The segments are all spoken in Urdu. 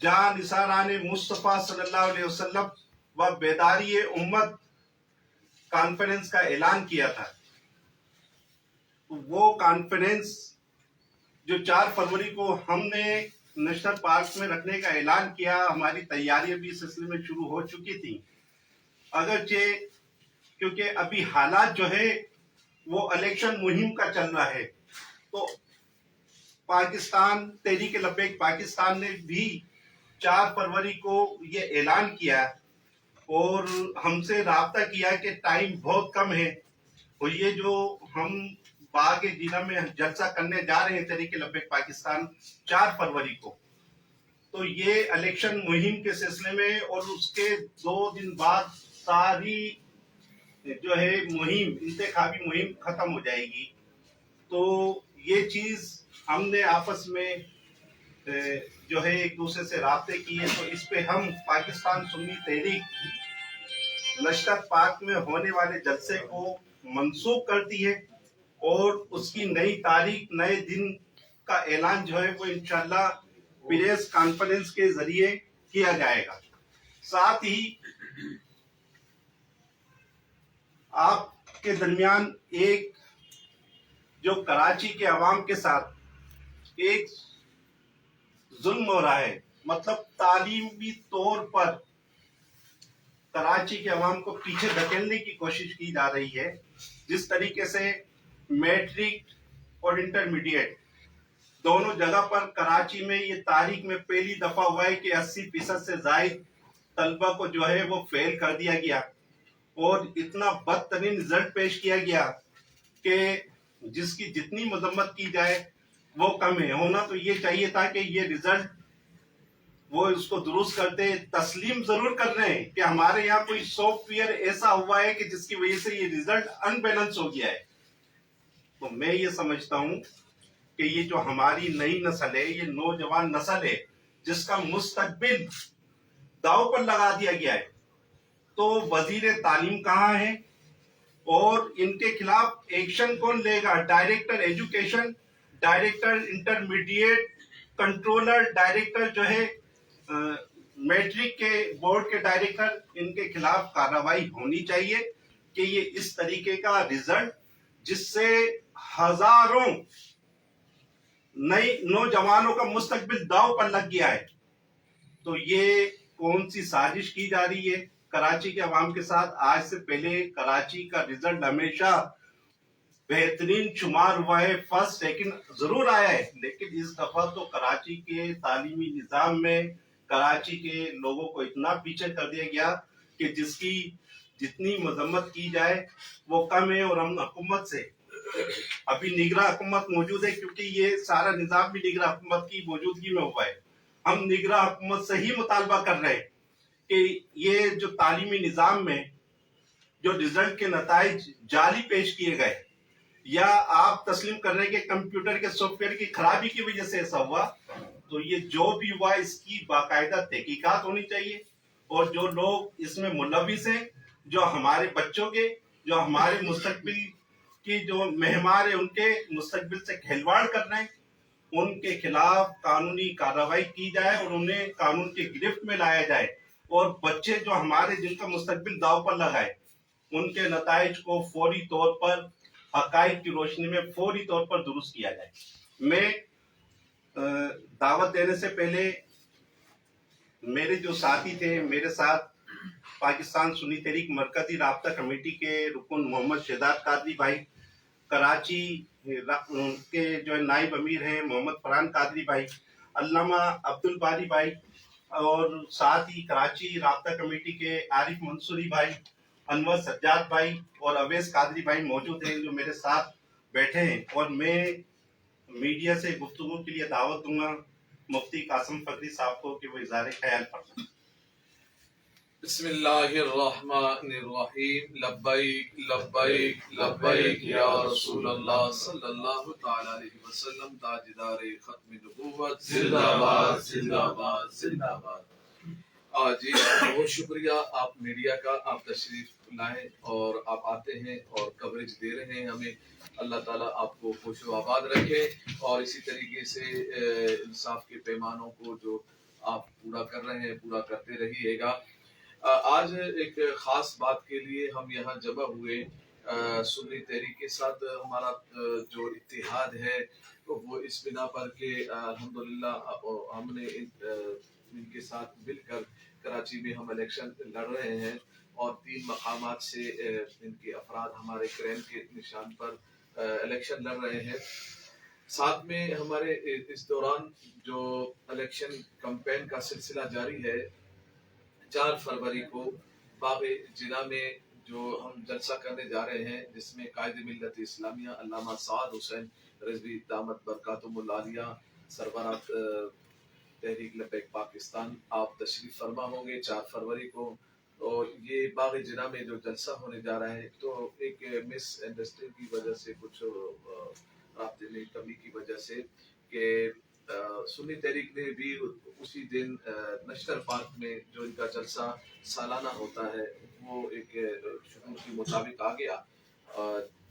جہاں نثاران مصطفیٰ صلی اللہ علیہ وسلم و بیداری امت کانفرنس کا اعلان کیا تھا. وہ کانفرنس جو 4 فروری کو ہم نے نیشنل پارک میں رکھنے کا اعلان کیا، ہماری تیاریاں بھی اس سلسلے میں شروع ہو چکی تھیں. اگرچہ کیونکہ ابھی حالات جو ہے وہ الیکشن مہم کا چل رہا ہے، تو پاکستان تحریک لبیک پاکستان نے بھی 4 فروری کو یہ اعلان کیا اور ہم سے رابطہ کیا کہ ٹائم بہت کم ہے، اور یہ جو ہم باغ جینا میں جلسہ کرنے جا رہے ہیں تحریک لبیک پاکستان 4 فروری کو، تو یہ الیکشن مہم کے سلسلے میں اور اس کے 2 دن بعد ساری جو ہے مہم انتخابی مہم ختم ہو جائے گی. تو یہ چیز ہم نے آپس میں جو ہے ایک دوسرے سے رابطے کیے، تو اس پہ ہم پاکستان سنی تحریک نشست پاک میں ہونے والے جلسے کو منسوخ کرتی ہے اور اس کی نئی تاریخ نئے دن کا اعلان جو ہے وہ انشاءاللہ پریس کانفرنس کے ذریعے کیا جائے گا. ساتھ ہی آپ کے درمیان ایک جو کراچی کے عوام کے ساتھ ایک ظلم ہو رہا ہے، مطلب تعلیمی طور پر کراچی کے عوام کو پیچھے دھکیلنے کی کوشش کی جا رہی ہے. جس طریقے سے میٹرک اور انٹرمیڈیٹ دونوں جگہ پر کراچی میں یہ تاریخ میں پہلی دفعہ ہوا ہے کہ 80% سے زائد طلبہ کو جو ہے وہ فیل کر دیا گیا اور اتنا بدترین رزلٹ پیش کیا گیا کہ جس کی جتنی مذمت کی جائے وہ کم ہے. ہونا تو یہ چاہیے تھا کہ یہ رزلٹ وہ اس کو درست کرتے. تسلیم ضرور کر رہے ہیں کہ ہمارے یہاں کوئی سافٹ ویئر ایسا ہوا ہے کہ جس کی وجہ سے یہ رزلٹ ان بیلنس ہو گیا ہے. تو میں یہ سمجھتا ہوں کہ یہ جو ہماری نئی نسل ہے، یہ نوجوان نسل ہے جس کا مستقبل داؤ پر لگا دیا گیا ہے. تو وزیر تعلیم کہاں ہے اور ان کے خلاف ایکشن کون لے گا؟ Director education, director intermediate, controller, director جو ہے میٹرک کے بورڈ کے ڈائریکٹر، ان کے خلاف کارروائی ہونی چاہیے کہ یہ اس طریقے کا رزلٹ جس سے ہزاروں نئی نوجوانوں کا مستقبل داؤ پر لگ گیا ہے. تو یہ کون سی سازش کی جا رہی ہے کراچی کے عوام کے ساتھ؟ آج سے پہلے کراچی کا رزلٹ ہمیشہ بہترین شمار ہوا ہے، فرسٹ سیکنڈ ضرور آیا ہے، لیکن اس دفعہ تو کراچی کے تعلیمی نظام میں کراچی کے لوگوں کو اتنا پیچھے کر دیا گیا کہ جس کی جتنی مذمت کی جائے وہ کم ہے. اور ہم حکومت سے ابھی نگراں حکومت موجود ہے، کیونکہ یہ سارا نظام بھی نگراں حکومت کی موجودگی میں ہوا ہے. ہم نگراں حکومت سے ہی مطالبہ کر رہے ہیں کہ یہ جو تعلیمی نظام میں جو رزلٹ کے نتائج جعلی پیش کیے گئے یا آپ تسلیم کر رہے ہیں کہ کمپیوٹر کے سافٹ ویئر کی خرابی کی وجہ سے ایسا ہوا، تو یہ جو بھی ہوا اس کی باقاعدہ تحقیقات ہونی چاہیے. اور جو لوگ اس میں ملوث ہیں، جو ہمارے بچوں کے، جو ہمارے مستقبل کی جو مہمار ہیں، ان کے مستقبل سے کھلواڑ کر رہے ہیں، ان کے خلاف قانونی کارروائی کی جائے اور انہیں قانون کی گرفت میں لایا جائے. اور بچے جو ہمارے جن کا مستقبل داؤ پر لگائے، ان کے نتائج کو فوری طور پر حقائق کی روشنی میں فوری طور پر درست کیا جائے. میں دعوت دینے سے پہلے میرے جو ساتھی تھے، میرے ساتھ پاکستان سنی تحریک مرکزی رابطہ کمیٹی کے رکن محمد شہزاد قادری بھائی، کراچی کے جو نائب امیر ہیں محمد فرحان قادری بھائی، علامہ عبد الباری بھائی، اور ساتھ ہی کراچی رابطہ کمیٹی کے عارف منصوری بھائی، انور سجاد بھائی اور اویس قادری بھائی موجود ہیں جو میرے ساتھ بیٹھے ہیں. اور میں میڈیا سے گفتگو کے لیے دعوت دوں گا مفتی قاسم فقری صاحب کو کہ وہ اظہار خیال فرمائیں. بسم اللہ الرحمن الرحیم. لبیک لبیک لبیک یا رسول اللہ صلی اللہ تعالی علیہ وسلم. تاجدار ختم نبوت زندہ باد زندہ باد زندہ باد. جی بہت شکریہ آپ میڈیا کا، آپ تشریف لائیں اور آپ آتے ہیں اور کوریج دے رہے ہیں ہمیں. اللہ تعالیٰ آپ کو خوش و آباد رکھے اور اسی طریقے سے انصاف کے پیمانوں کو جو آپ پورا کر رہے ہیں، پورا کرتے رہیے گا۔ آج ایک خاص بات کے لیے ہم یہاں جمع ہوئے۔ سنی تحریک کے ساتھ ہمارا جو اتحاد ہے وہ اس بنا پر کہ الحمدللہ ہم نے ان کے ساتھ مل کر کراچی میں ہم الیکشن لڑ رہے ہیں، اور 3 مقامات سے ان کے افراد ہمارے کرین کے نشان پر الیکشن لڑ رہے ہیں۔ ساتھ میں ہمارے اس دوران جو الیکشن کمپین کا سلسلہ جاری ہے، 4 فروری کو باغ جناح میں جو ہم جلسہ کرنے جا رہے ہیں، جس میں قائد ملت اسلامیہ علامہ سعد حسین رضوی دامت برکاتہم العالیہ سربراہ تحریک لبیک پاکستان آپ تشریف فرما ہوں گے 4 فروری کو۔ اور یہ باغ جناح میں جو جلسہ ہونے جا رہا ہے، تو ایک مس انڈرسٹینڈنگ کی وجہ سے، کچھ رابطے میں کمی کی وجہ سے، کہ سنی تحریک نے بھی اسی دن نیشنل پارک میں جو ان کا جلسہ سالانہ ہوتا ہے وہ ایک شیڈول کے مطابق آ گیا،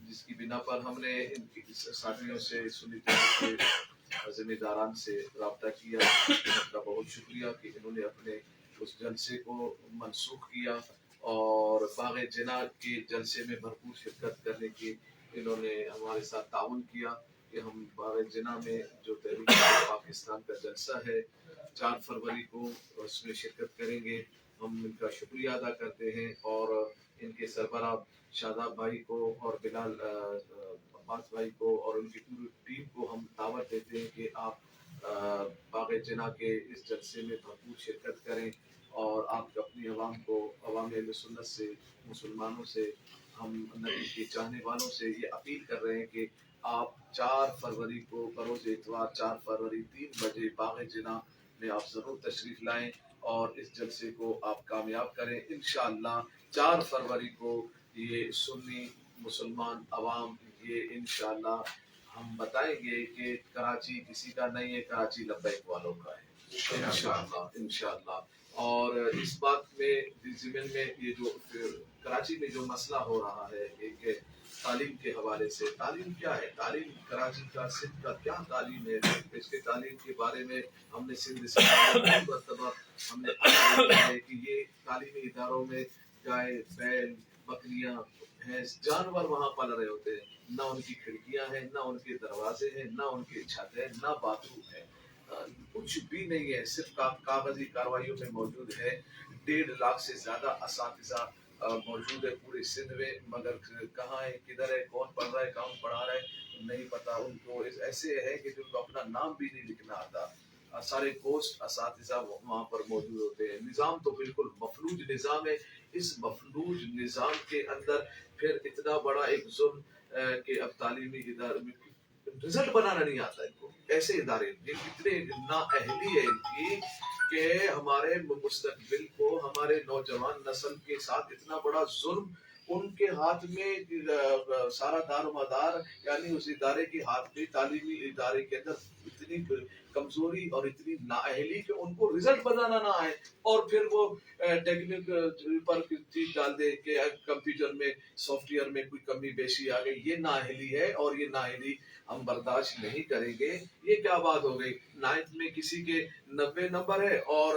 جس کی بنا پر ہم نے ان کی ساتھیوں سے، سنی تحریک کے ذمہ داران سے رابطہ کیا۔ ان کا بہت شکریہ کہ انہوں نے اپنے اس جلسے کو منسوخ کیا، اور باغ جناح کے جلسے میں بھرپور شرکت کرنے کی انہوں نے ہمارے ساتھ تعاون کیا، کہ ہم باغ جناح میں جو تحریک پاکستان کا جلسہ ہے 4 فروری کو اس میں شرکت کریں گے۔ ہم ان کا شکریہ ادا کرتے ہیں، اور ان کے سربراہ شاداب بھائی کو اور بلال عباس بھائی کو اور ان کی پوری ٹیم کو ہم دعوت دیتے ہیں کہ آپ باغ جناح کے اس جلسے میں بھرپور شرکت کریں، اور آپ اپنی عوام اہل سنت سے، مسلمانوں سے، ہم نبی کے چاہنے والوں سے یہ اپیل کر رہے ہیں کہ آپ 4 فروری کو بروز اتوار 4 فروری 3 بجے باغ جناح میں آپ ضرور تشریف لائیں، اور اس جلسے کو آپ کامیاب کریں۔ انشاءاللہ 4 فروری کو یہ سنی مسلمان عوام، یہ انشاءاللہ ہم بتائیں گے کہ کراچی کسی کا نہیں ہے، کراچی لبیک والوں کا ہے، انشاءاللہ۔ اور اس بات میں ضمن میں یہ جو کراچی میں جو مسئلہ ہو رہا ہے، ایک تعلیم کے حوالے سے، تعلیم کیا ہے؟ تعلیم کراچی کا، سندھ کا کیا تعلیم ہے؟ اس کے تعلیم کے بارے میں ہم نے سندھ میں مرتبہ ہم نے کیا ہے کہ یہ تعلیمی اداروں میں گائے، بیل، بکریاں، بھینس، جانور وہاں پل رہے ہوتے ہیں، نہ ان کی کھڑکیاں ہیں، نہ ان کے دروازے ہیں، نہ ان کے چھت ہے، نہ باتھ روم ہے، کچھ بھی نہیں ہے، صرف کاغذی کارروائیوں میں موجود ہے۔ 1.5 لاکھ سے زیادہ اساتذہ موجود ہے پورے سندھ میں، مگر کہاں ہے، کدھر ہے، کون پڑھ رہا ہے، کون پڑھا رہا ہے نہیں پتا ان کو۔ ایسے ہے کہ جن کو اپنا نام بھی نہیں لکھنا آتا، سارے پوسٹ اساتذہ وہاں پر موجود ہوتے ہیں۔ نظام تو بالکل مفلوج نظام ہے۔ اس مفلوج نظام کے اندر پھر اتنا بڑا ایک ظلم کہ اب تعلیمی ادارے میں رزلٹ بنانا نہیں آتا ان کو۔ ایسے ادارے اتنے نااہلی ہے ان کی کہ ہمارے مستقبل کو، ہمارے نوجوان نسل کے ساتھ اتنا بڑا ظلم، ان کے ہاتھ میں سارا دار و مدار، یعنی اس ادارے کے ہاتھ میں، تعلیمی ادارے کے اندر اتنی کمزوری اور اتنی نااہلی کہ ان کو رزلٹ بنانا نہ آئے، اور پھر وہ ٹیکنیک پر چیز ڈال دے کہ کمپیوٹر میں، سافٹ ویئر میں کوئی کمی بیشی آ گئی۔ یہ نااہلی ہے، اور یہ نااہلی ہم برداشت نہیں کریں گے۔ یہ کیا بات ہو گئی، 9th میں کسی کے 90 نمبر ہے اور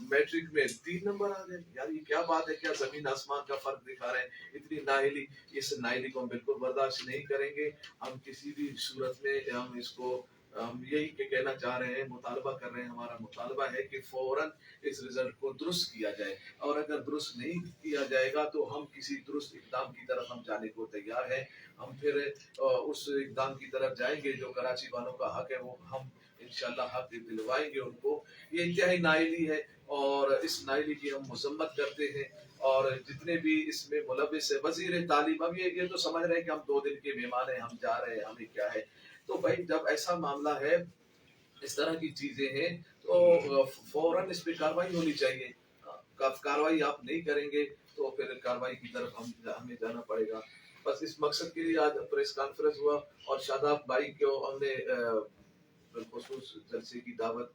میٹرک میں 3 نمبر آ گئے، یار یہ کیا بات ہے؟ کیا زمین آسمان کا فرق دکھا رہے ہیں؟ اتنی نااہلی، اس نااہلی کو ہم بالکل برداشت نہیں کریں گے۔ ہم کسی بھی صورت میں ہم اس کو، ہم یہی کہنا چاہ رہے ہیں، مطالبہ کر رہے ہیں، ہمارا مطالبہ ہے کہ فوراً اس رزلٹ کو درست کیا جائے، اور اگر درست نہیں کیا جائے گا تو ہم کسی درست اقدام کی طرف ہم جانے کو تیار ہیں۔ ہم پھر اس اقدام کی طرف جائیں گے جو کراچی والوں کا حق ہے، وہ ہم انشاءاللہ حق دلوائیں گے ان کو۔ یہ انتہائی نااہلی ہے، اور اس نااہلی کی ہم مذمت کرتے ہیں، اور جتنے بھی اس میں ملوث ہے، وزیر تعلیم، اب یہ تو سمجھ رہے ہیں کہ ہم 2 دن کے مہمان ہیں، ہم جا رہے ہیں، ہمیں کیا ہے۔ تو بھائی جب ایسا معاملہ ہے، اس طرح کی چیزیں ہیں، تو فوراً اس پہ کارروائی ہونی چاہیے۔ کارروائی آپ نہیں کریں گے تو پھر کارروائی کی طرف ہمیں جانا پڑے گا۔ بس اس مقصد کے لیے آج پریس کانفرنس ہوا، اور شاداب بھائی کو ہم نے بالخصوص جلسے کی دعوت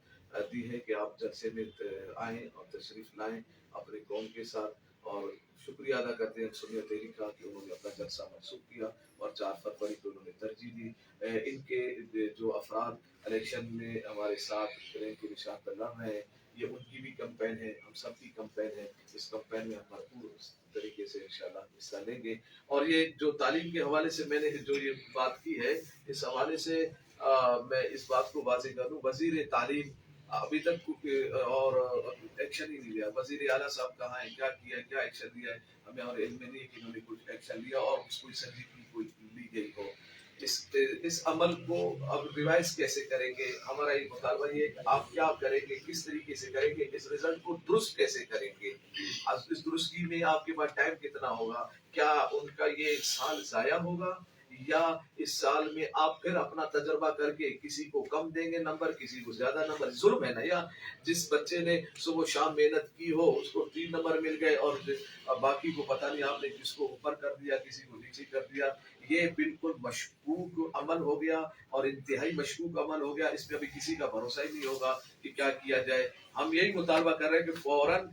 دی ہے کہ آپ جلسے میں آئیں اور تشریف لائیں اپنے قوم کے ساتھ، اور شکریہ ادا کرتے ہیں سنی تحریک کا کہ انہوں نے اپنا جلسہ منسوخ کیا، اور 4 فروری کو انہوں نے ترجیح دی۔ ان کے جو افراد الیکشن میں ہمارے ساتھ کریں کے نشان پر لڑ رہے ہیں، یہ ان کی بھی کمپین ہے، ہم سب کی کمپین ہے. اس کمپین میں ہم بھرپور طریقے سے انشاءاللہ حصہ لیں گے. اور یہ جو تعلیم کے حوالے سے میں نے جو یہ بات کی ہے، اس حوالے سے میں اس بات کو واضح کر دوں، وزیر تعلیم ابھی تک اور ایکشن ہی نہیں لیا. وزیر اعلیٰ صاحب کہاں ہیں، کیا کیا ہے، کیا ایکشن لیا ہے، ہمیں اور علم میں نہیں ہے کہ انہوں نے کچھ ایکشن لیا اور اس کو سنجیدگی کوئی لی گئی ہو. اس عمل کو اب ریوائز کیسے کریں گے؟ ہمارا یہ مطالبہ یہ ہے کہ آپ کیا کریں گے، کس طریقے سے کریں گے، اس رزلٹ کو درست کیسے کریں گے. اس درستگی میں آپ کے پاس ٹائم کتنا ہوگا؟ کیا ان کا یہ سال ضائع ہوگا یا اس سال میں آپ پھر اپنا تجربہ کر کے کسی کو کم دیں گے نمبر، کسی کو زیادہ نمبر؟ ظلم ہے نا. یا جس بچے نے صبح شام محنت کی ہو اس کو 3 نمبر مل گئے اور باقی کو پتہ نہیں آپ نے کس کو اوپر کر دیا، کسی کو نیچے کر دیا. یہ بالکل مشکوک عمل ہو گیا اور انتہائی مشکوک عمل ہو گیا. اس پہ ابھی کسی کا بھروسہ ہی نہیں ہوگا کہ کیا کیا جائے. ہم یہی مطالبہ کر رہے ہیں کہ فوراً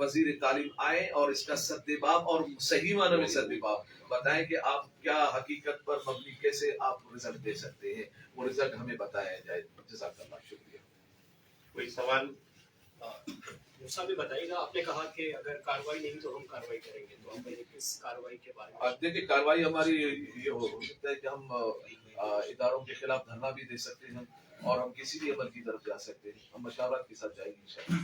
وزیر تعلیم آئے اور اس کا سدباب اور صحیح معنی میں سدباب بتائیں کہ آپ کیا حقیقت پر مبنی کیسے آپ رزلٹ دے سکتے ہیں. وہ رزلٹ ہمیں بتایا جائے. جزاک اللہ، شکریہ. کوئی سوال؟ موسیٰ بھی بتائیے گا، آپ نے کہا کہ اگر کارروائی نہیں تو ہم کارروائی کریں گے، تو آپ کس کارروائی کے بارے میں؟ دیکھیے، کارروائی ہماری یہ ہو سکتا ہے کہ ہم اداروں کے خلاف دھرنا بھی دے سکتے ہیں اور ہم کسی بھی عمل کی طرف جا سکتے ہیں. ہم مشاورت کے ساتھ جائیں گے انشاءاللہ.